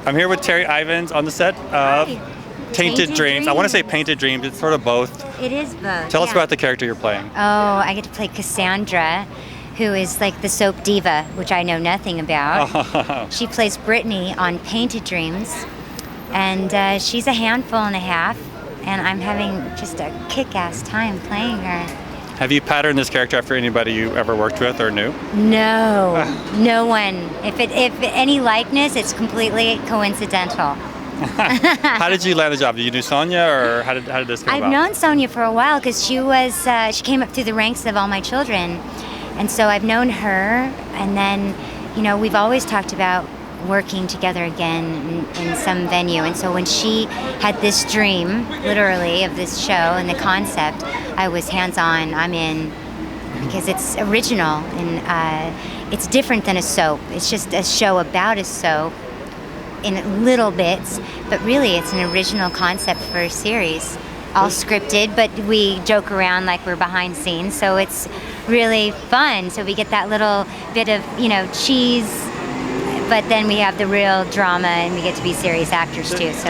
I'm here with Terri Ivens on the set of Tainted Dreams. I want to say Painted Dreams. It's sort of both. It is both. Tell us about the character you're playing. Oh, I get to play Kassandra, who is like the soap diva, which I know nothing about. She plays Brittany on Painted Dreams, and she's a handful and a half, and I'm having just a kick-ass time playing her. Have you patterned this character after anybody you ever worked with or knew? No, no one. If any likeness, it's completely coincidental. How did you land the job? Did you know Sonia, or how did this come about? I've known Sonia for a while because she came up through the ranks of All My Children, and so I've known her. And then, we've always talked about working together again in some venue. And so when she had this dream, literally, of this show and the concept, I was hands-on. I'm in because it's original and it's different than a soap. It's just a show about a soap in little bits, but really it's an original concept for a series. All scripted, but we joke around like we're behind scenes, so it's really fun. So we get that little bit of, cheese, but then we have the real drama and we get to be serious actors too. So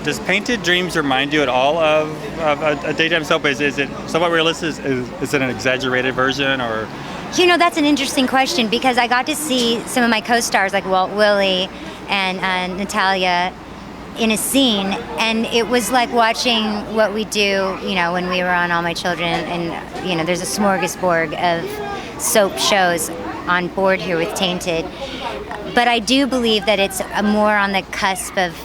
does Painted Dreams remind you at all of a daytime soap? Is it somewhat realistic? Is it an exaggerated version, or? That's an interesting question because I got to see some of my co-stars like Walt Willie and Natalia in a scene, and it was like watching what we do, when we were on All My Children, and there's a smorgasbord of soap shows on board here with Tainted. But I do believe that it's more on the cusp of,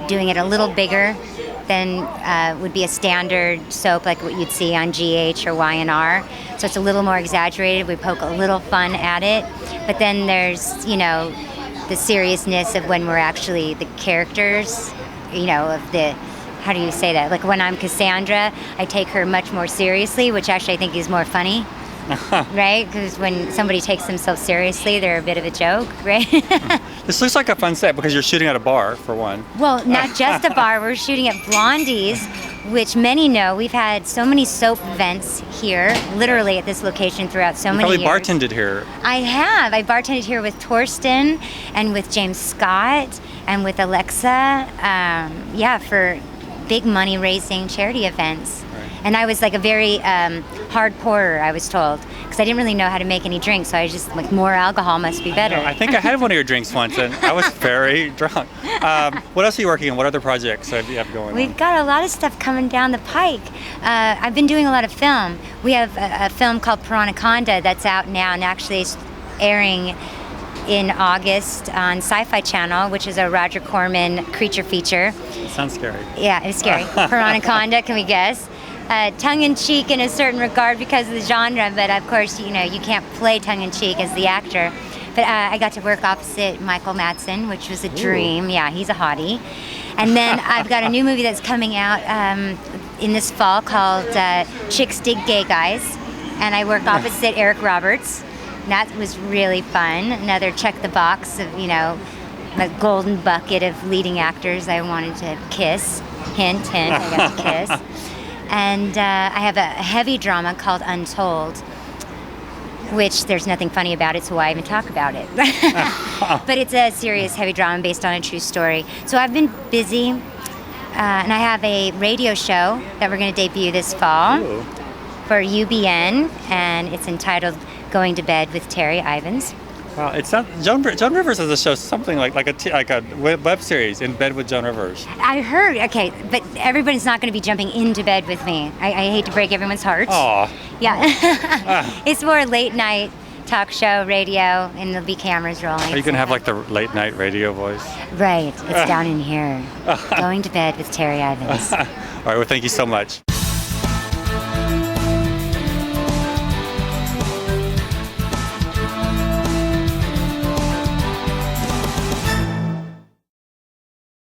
doing it a little bigger than would be a standard soap like what you'd see on GH or YNR. So it's a little more exaggerated. We poke a little fun at it. But then there's, the seriousness of when we're actually the characters, of the, how do you say that? Like when I'm Kassandra, I take her much more seriously, which actually I think is more funny. Right? Because when somebody takes themselves seriously, they're a bit of a joke, right? This looks like a fun set because you're shooting at a bar, for one. Well, not just a bar. We're shooting at Blondies, which many know. We've had so many soap events here, literally at this location throughout so many years. You probably bartended here. I have. I bartended here with Torsten and with James Scott and with Alexa, for big money-raising charity events. And I was like a very hard pourer, I was told, because I didn't really know how to make any drinks. So I was just like, more alcohol must be better. I think I had one of your drinks once, and I was very drunk. What else are you working on? What other projects have you have going on? We've got a lot of stuff coming down the pike. I've been doing a lot of film. We have a film called Piranhaconda that's out now and actually is airing in August on Sci-Fi Channel, which is a Roger Corman creature feature. It sounds scary. Yeah, it's scary. Piranhaconda, can we guess? Tongue-in-cheek in a certain regard because of the genre, but of course, you can't play tongue-in-cheek as the actor. But I got to work opposite Michael Madsen, which was a dream. Ooh. Yeah, he's a hottie. And then I've got a new movie that's coming out in this fall called Chicks Dig Gay Guys, and I work opposite Eric Roberts. And that was really fun. Another check the box of, the golden bucket of leading actors I wanted to kiss. Hint, hint, I got to kiss. And I have a heavy drama called Untold, which there's nothing funny about it, so why even talk about it? But it's a serious heavy drama based on a true story. So I've been busy, and I have a radio show that we're going to debut this fall. Ooh. For UBN, and it's entitled Going to Bed with Terri Ivens. Wow, it's not Joan Rivers has a show, something like a web series, In Bed with Joan Rivers. I heard, okay, but everybody's not going to be jumping into bed with me. I hate to break everyone's hearts. Aw. Yeah. It's more late night talk show, radio, and there'll be cameras rolling. Are you going to have like the late night radio voice? Right, it's down in here. Going to Bed with Terri Ivens. All right, well, thank you so much.